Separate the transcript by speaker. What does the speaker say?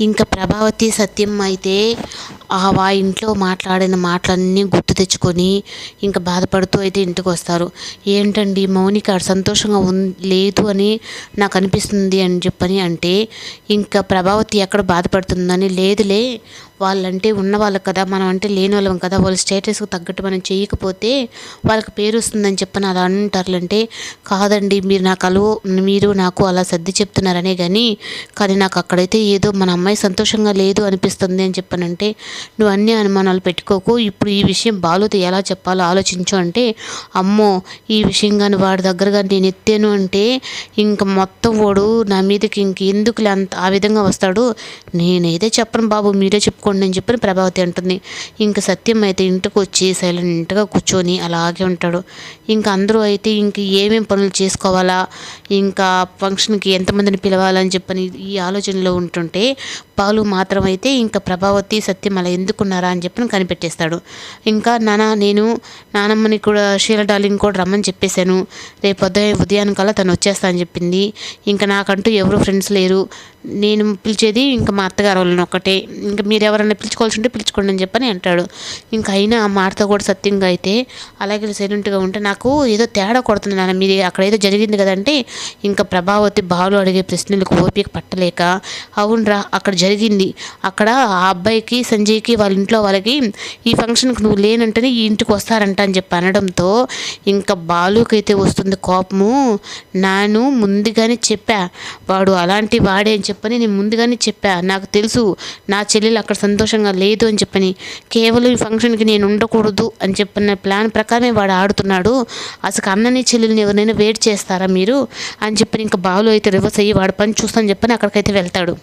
Speaker 1: ఇంకా ప్రభావతి సత్యం అయితే ఆ ఇంట్లో మాట్లాడిన మాటలన్నీ గుర్తు తెచ్చుకొని ఇంకా బాధపడుతూ అయితే ఇంటికి వస్తారు. ఏంటండి మౌనిక సంతోషంగా లేదు అని నాకు అనిపిస్తుంది అని చెప్పని అంటే, ఇంకా ప్రభావతి ఎక్కడ బాధపడుతుందని, లేదులే వాళ్ళంటే ఉన్నవాళ్ళు కదా, మనం అంటే లేని వాళ్ళం కదా, వాళ్ళ స్టేటస్కి తగ్గట్టు మనం చేయకపోతే వాళ్ళకి పేరు వస్తుందని చెప్పని అలా అంటారులంటే, కాదండి మీరు నాకు అలా సర్ది చెప్తున్నారనే కానీ నాకు అక్కడైతే ఏదో మన అమ్మాయి సంతోషంగా లేదు అనిపిస్తుంది అని చెప్పనంటే, నువ్వు అన్ని అనుమానాలు పెట్టుకోకు, ఇప్పుడు ఈ విషయం బాలుతో ఎలా చెప్పాలో ఆలోచించు అంటే, అమ్మో ఈ విషయం కానీ వాడి దగ్గరగా నేను ఎత్తాను అంటే ఇంక మొత్తం వాడు నా మీదకి ఇంకెందుకులే అంత ఆ విధంగా వస్తాడు, నేనైతే చెప్పను బాబు మీరే చెప్పుకోండి అని చెప్పని ప్రభావతి అంటుంది. ఇంక సత్యం అయితే ఇంటికి వచ్చి సైలెంట్గా కూర్చొని అలాగే ఉంటాడు. ఇంకా అందరూ అయితే ఇంక ఏమేం పనులు చేసుకోవాలా, ఇంకా ఫంక్షన్కి ఎంతమందిని పిలవాలని చెప్పని ఈ ఆలోచనలో ఉంటుంటే, బాలు మాత్రం అయితే ఇంకా ప్రభావతి సత్యం అలా ఎందుకున్నారా అని చెప్పని కనిపెట్టేస్తాడు. ఇంకా నేను నానమ్మని కూడా షీల డార్లింగ్ కూడా రమ్మని చెప్పేశాను, రేపు ఉదయానికల్లా తను వచ్చేస్తా అని చెప్పింది. ఇంకా నాకంటూ ఎవరు ఫ్రెండ్స్ లేరు, నేను పిలిచేది ఇంకా మా అత్తగారు వాళ్ళని ఒక్కటే, ఇంకా మీరు ఎవరైనా పిలుచుకోవాల్సి ఉంటే పిలుచుకోండి అని చెప్పని అంటాడు. ఇంకా అయినా ఆ మాటతో కూడా సత్యంగా అయితే అలాగే సైలెంట్గా ఉంటే, నాకు ఏదో తేడా కొడుతుంది నాన్న, మీరు అక్కడ ఏదో జరిగింది కదంటే, ఇంకా ప్రభావతి బాలు అడిగే ప్రశ్నలకు ఓపిక పట్టలేక, అవునరా అక్కడ జరిగింది, అక్కడ ఆ అబ్బాయికి సంజయ్కి వాళ్ళ ఇంట్లో వాళ్ళకి ఈ ఫంక్షన్కి నువ్వు లేనంటేనే ఈ ఇంటికి వస్తారంట అని చెప్పి అనడంతో ఇంకా బాలుకి అయితే వస్తుంది కోపము. నేను ముందుగానే చెప్పా, వాడు అలాంటి వాడే అని చెప్పని నేను ముందుగానే చెప్పా, నాకు తెలుసు నా చెల్లెలు అక్కడ సంతోషంగా లేదు అని చెప్పని, కేవలం ఈ ఫంక్షన్కి నేను ఉండకూడదు అని చెప్పిన ప్లాన్ ప్రకారమే వాడు ఆడుతున్నాడు, అసలు అన్నని చెల్లెల్ని ఎవరైనా వెయిట్ చేస్తారా మీరు అని చెప్పని ఇంకా బాలు అయితే రివర్స్ అయ్యి వాడు పని చూస్తాను చెప్పని అక్కడికైతే వెళ్తాడు.